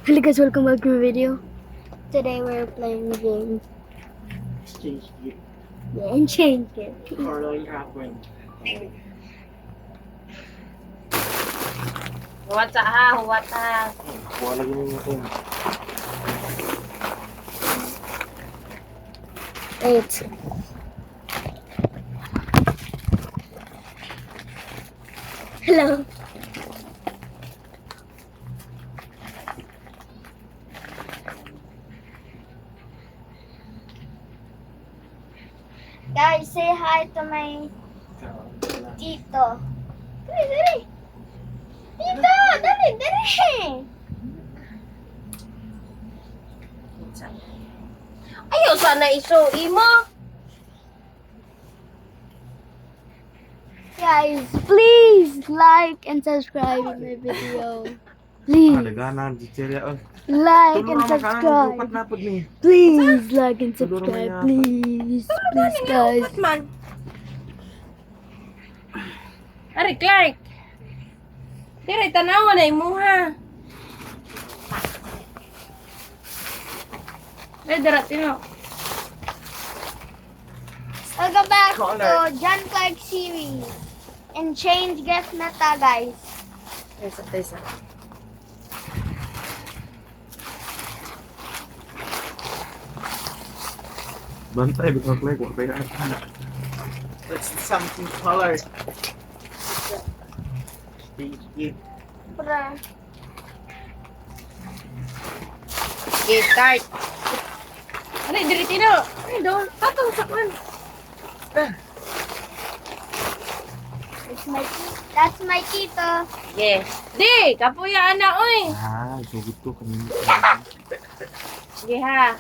Hello guys, welcome back to my video. Today we're playing the game. Exchange gift. Yeah, and change it. Carlo happened. Huwata ha, huwata. Kuha lagi mo natin. Wait. Hello. Guys, say hi to my tito. Dali, dali. Tito, dali, dali. Ayaw sana isuwi mo. Guys, please like and subscribe in my video. Please Nagana di cherya. like Tulong and na makanan subscribe. dupat na pod ni. Please like and Tulong subscribe. na Please, please guys. Ba't man? Ari, Clark. Dire, tanawa na imuha. Ay, daratino. Welcome back Color. to John Clark series. And change guest na ta, guys. Tesa. Bantay bitaw play ko kaya. That's something color. Exchange gift. Pra. Okay, start. Ano, daratino. Ay, doon. Patong sa kwan. That's my tito. Okay. Di, kapuyaan na, oy. Ah, sugod ko kanina. Sige ha.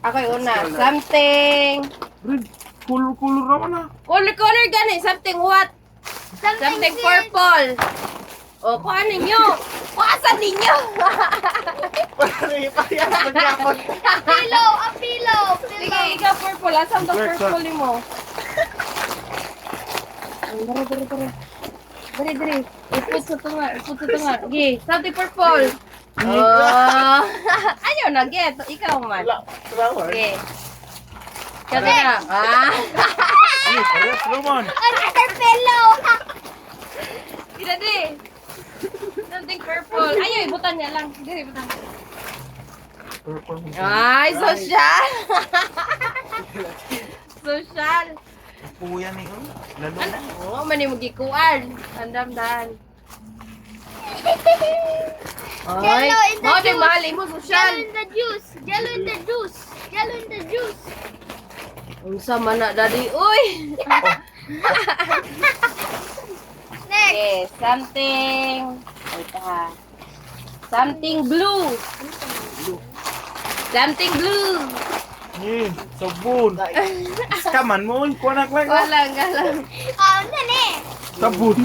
Ako'y una. Something. Red, color naman ah. Color gani. Something what? Something purple. O, kuha ninyo. Kuhasan ninyo. Pare, pagkapon. Pillow, a pillow. Sige, ikaw purple. Asan to Correct, purple mo? Dari. Iput sa tunga. Sige, something purple. Oh. Ayaw na, get. Ikaw man. Flower. Sige. Ikaw na. Ah. Ay, parehas naman. Another pillow. Tidak di. Something purple. Ayaw, ibutan niya lang. Sige, ibutan. Purple. Ay, social. Social. Puya ni oh. Lalo. Ano? Oo, mani mo gikuan. Andam-dahan. Ay, Jello in the mo di juice. mahal mo Jello social. in the juice. Jello in the juice. Jello in the juice. Unsa man na daddy? Uy. Next. Okay, something. Wait ha. Something blue. Something blue. Ni, sabon. Kaman mo, kuha na kuha. Galang. Nani? Sabon.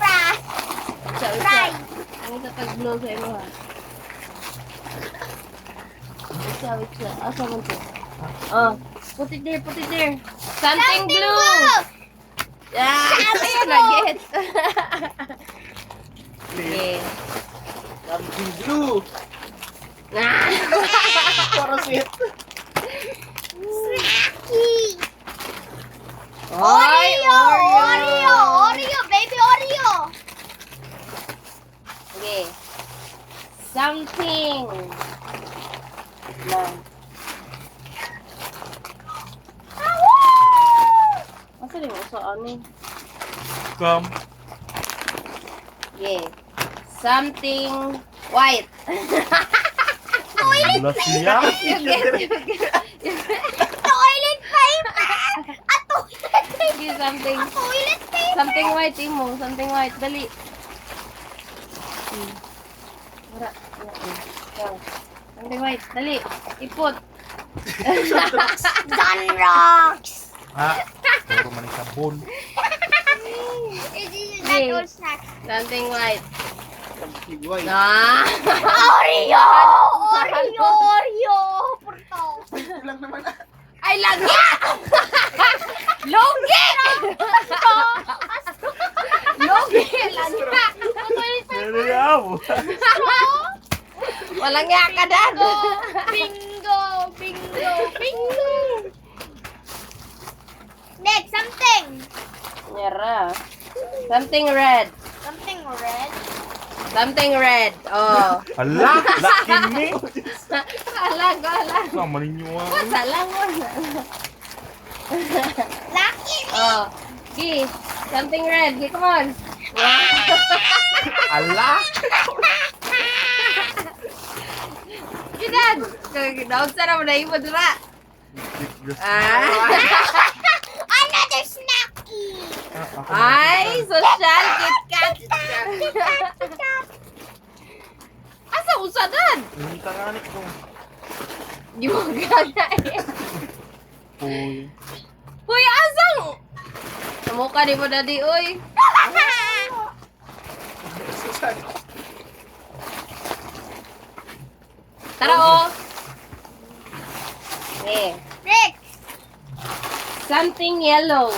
Fry. Fry. Ang isa tag-blue sa imo ha. Wait. Asa man to? Oh, put it there. Something blue. Ah, ayaw na get. Okay. Something blue. Ah. Parasit. Snacky. Oy, Oreo, baby Oreo. Okay. Something. Lang. Asa din mo sa ano? Come. Okay. Something white. Bulas niya. Toilet paper. A toilet paper. Okay, something. Toilet paper. Something white, Imo. Something white. Dali. Wala. Ikaw. Something white. Dali. Ipot. Sunrocks. Ah, puro man yung sabon. This is that old snack. Something white. Something white. Ah! Oreo. Purto. Lang naman ah. Ay, lagi! Logi! Logi! Lagi! Ano yaw? Straw. Walang nga ka dad. Bingo! Bingo! Bingo! Next, something! Yara. Something red. Something red. Something red. Oh. Hala, laki ni. Alang, alang. Sama ninyo ah. Masalang mo. Lucky! Oh. Gi. Something red. Gi, come on. Ala. Gi, dad. Daog sa naman na imo dura. Ah. Another snacky! Ay, social KitKat. Asa usadan? Hindi tanganik ko. Di mo gana eh. Uy. Uy, asang! Namukha di mo dadi, uy. Tara, oh. Eh. Next! Something yellow.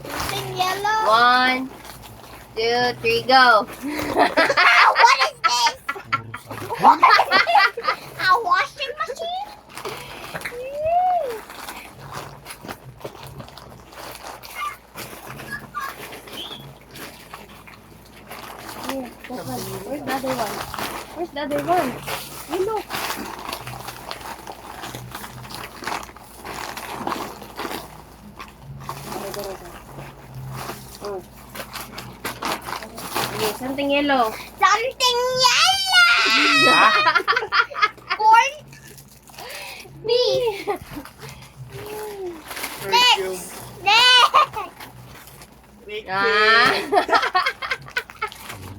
Something yellow. 1, 2, 3, go. What is this? A washing machine? Where's the other one? Where's the other one? You look. Okay, something yellow. Something yellow! Corn? Me. Next! Next! Ah.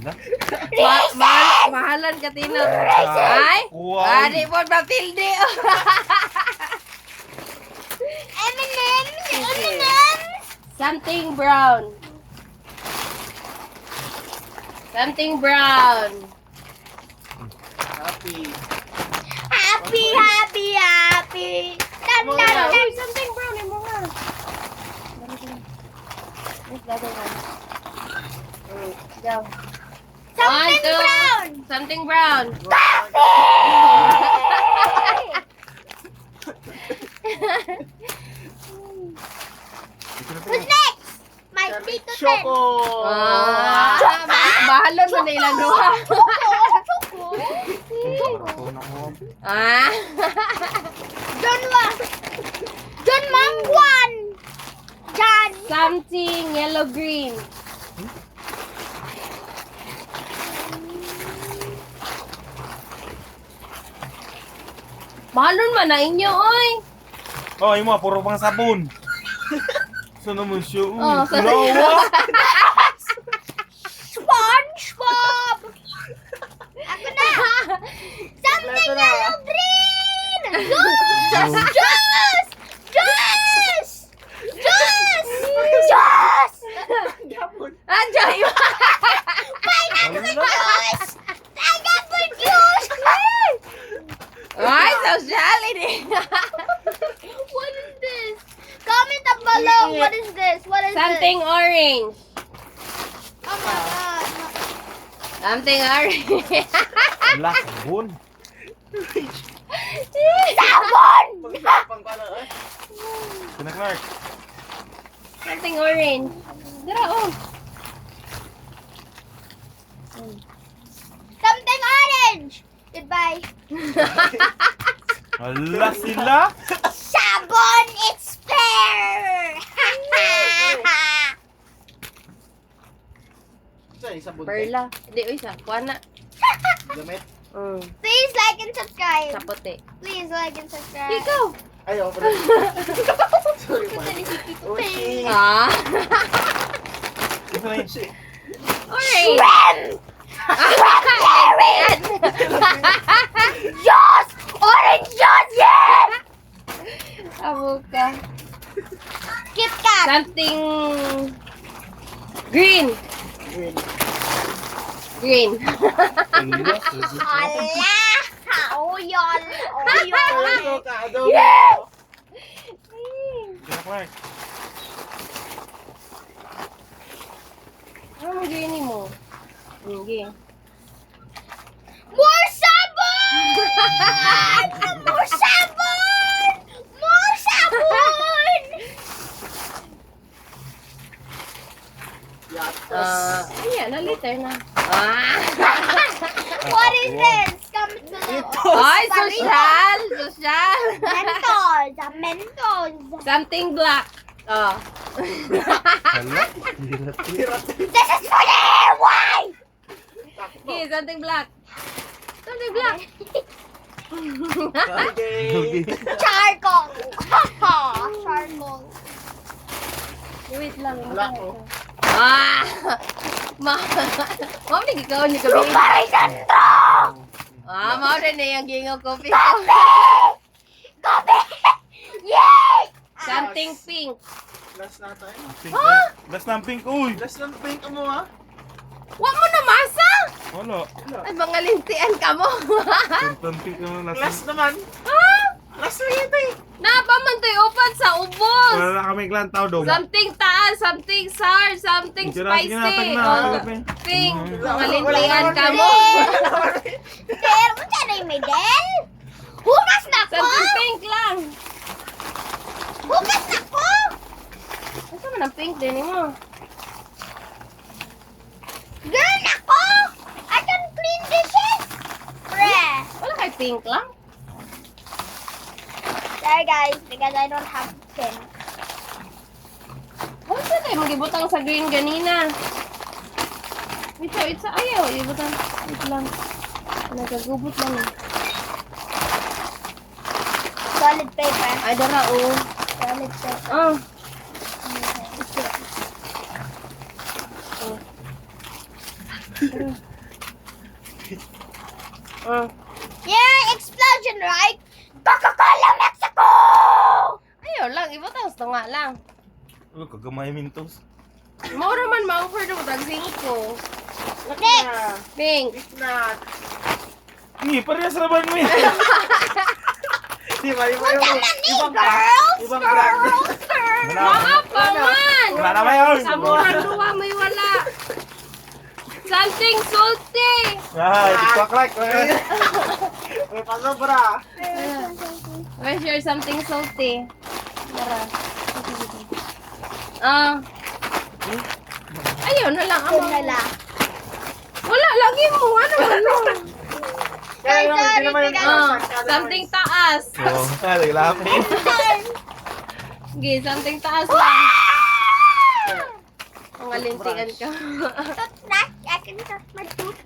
Hala. Mahalan ka, Tino. Ay? Wow. Di po mapildi. M&M's! M&M's! Something brown. Something brown. Happy. Happy, happy, happy! Dun, dun, dun. Uy, something brown. Yung mga. Where's the other one? Go. Something 1, 2. brown! Something brown. Who's next? My Tito Ten. Choco. Bahalon mo na ilang duha. Choco. Ito na ko. Ah. John Mangwan. John. Something yellow green. Bahalon man na inyo, oy. Oh, yung mga puro pang sabon. Saan naman siya? Uy, Oh, sorry. lawa. SpongeBob. Ako na. Something Ito na. yellow green. Juice. Juice. Juice. Juice. Juice. Andiyan yun. Pineapple juice. Pineapple juice. Ay, sociality. What is this? Comment down below. What is this? What is Something orange. this? Oh my god. Something orange. Wala, sabon. Sabon! Pang pala eh. Sina Clark. Something orange. Dara, oh. Something orange. Goodbye. Hala sila. Sabon, it's fair. Saan yung sabon? Perla. Hindi, uy, sa. Kuha na. Damit. Please like and subscribe. Sa puti. Please like and subscribe. Ikaw. Ay, ako pala. Sorry pa. Oshi. Ah. Ito na yun. Orange. Shrimp! Ayan. Juice! Orange juice! Yeah! Abo ka. Kit Kat! Something green. Green. Green. Hala, sabon. Hala! Oyol! Oyol! Ito ka, adobo. Yeah! Sina Clark. Ano mo green mo? Hindi. More sabon! More sabon! Ayan, na liter na. What is this? Comment below. Ay, social! Social! Mentos. Mentos. Something black. Oh. Hala. This is for the why? Okay, something black. Something black. Okay. Charcoal. Charcoal. Wait lang. Wala ko. Mao ni ikaw ni gabi. Mao din na yung gingaw coffee. Kape! Yay! Something pink. Last na tayo. Last ng pink. Uy. Last ng pink mo ha. Wa mo na masa. Wala. Ay mga lintian ka mo. Last pink naman. Last naman. Last na yun eh. Napamantoy upan sa ubos. Wala na kami klan tao daw. Something taas, something sour, something Sige na, sige na, spicy. tag na, Oh, kape. pink. Wala, Mga wala, lintian wala, ka wala. mo. Sir, mo dyan ay may del? Hugas na ko! Something pink lang. Hugas na ko! Asa man ang pink din mo? Girl na ko! I can clean dishes! Pre! Wala kay pink lang. Sorry guys, because I don't have pen. Wala sa tayo magibutang sa green ganina. Ito, ayaw. Ibutang. Wait lang. Nagagubot lang eh. Solid paper. Ay, dara oh. Solid paper. Ah. Ah. Yeah, explosion, right? Coca-Cola Mexico! Ayaw lang. Ibutang sa nga lang. Uy, kagamay mintos. Maura man ma-offer na tag 5. Next! Pink. Snack. Ni, parehas na ba mo eh? Di ba? Iba Wala yung na ni, ibang girls! ibang brand. Girls! Girls! Mga paman! Wala na ba yun? Sa murang duwa may wala. Something salty. Ay, tiktok like. May pasobra. Where's your something salty? Tara. Ah. Ayun na lang. Yun na lang. Wala, lagi mo. Ano? Kaya naman, hindi naman yung Ah, something taas. Oo, kaya lapin. Sige, something taas lang. Mga lintigan ka. Snack, I can touch my tooth.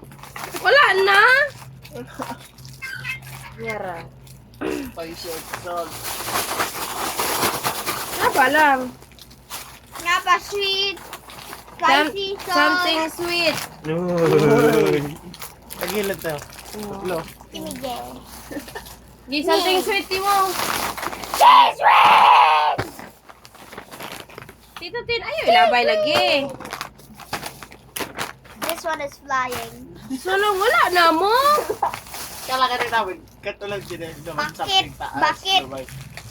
Wala na. Yara. Salt. Ano ba lang? Nga pa sweet. Spicy sauce. Something sweet. Uy. Tagilid tayo. Tatlo. Tinigay. Sige, something sweet mo. Cheese whiz! Tito Tin, ayaw ilabay lagi. This one is flying. Solo, wala na mo. Kala ka rin namin. Katulad din eh. Naman Bakit? something taas. Bakit? Diba?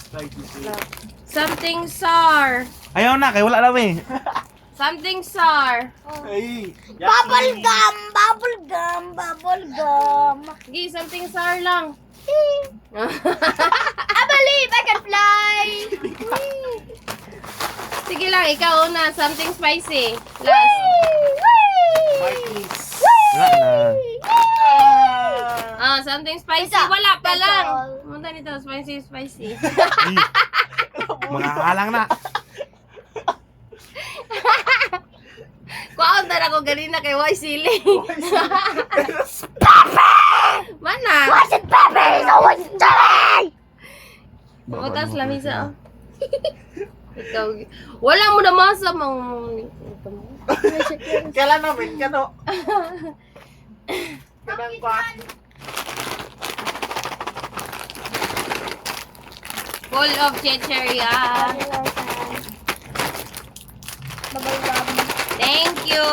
Spicy sweet. Something sour. Ayaw na, kaya wala na eh. Something sour. Ay! Bubble gum! Bubble gum! Bubble gum! Sige, something sour lang. I believe I can fly! Sige lang, ikaw una. Something spicy. Last. Marquis. Wala na. Ah, something spicy. Ito, Wala pa that's lang. all. Munta nito, spicy. Mga alang na. Kuwaon na ako ganina kay Wai Siling. Mana? What's it, Pepe? So what's it doing? Butas lamisa. Ikaw. Wala mo na masa mang Kailan namin? Kano? Kanang pa. full of chicheria. Bubble gum. Thank you.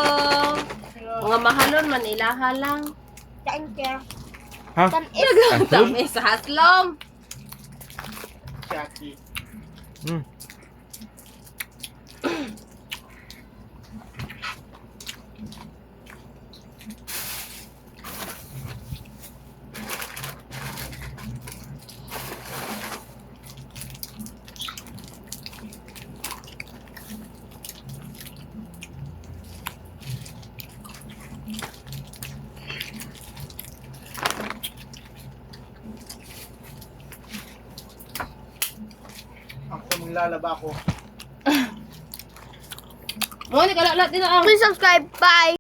Mga mahalon man ilaha lang. Thank you. Ha? Dami sa haslom. Jackie. Hmm. nilalaba ko. Mo ni kalalat din ang Please subscribe. Bye.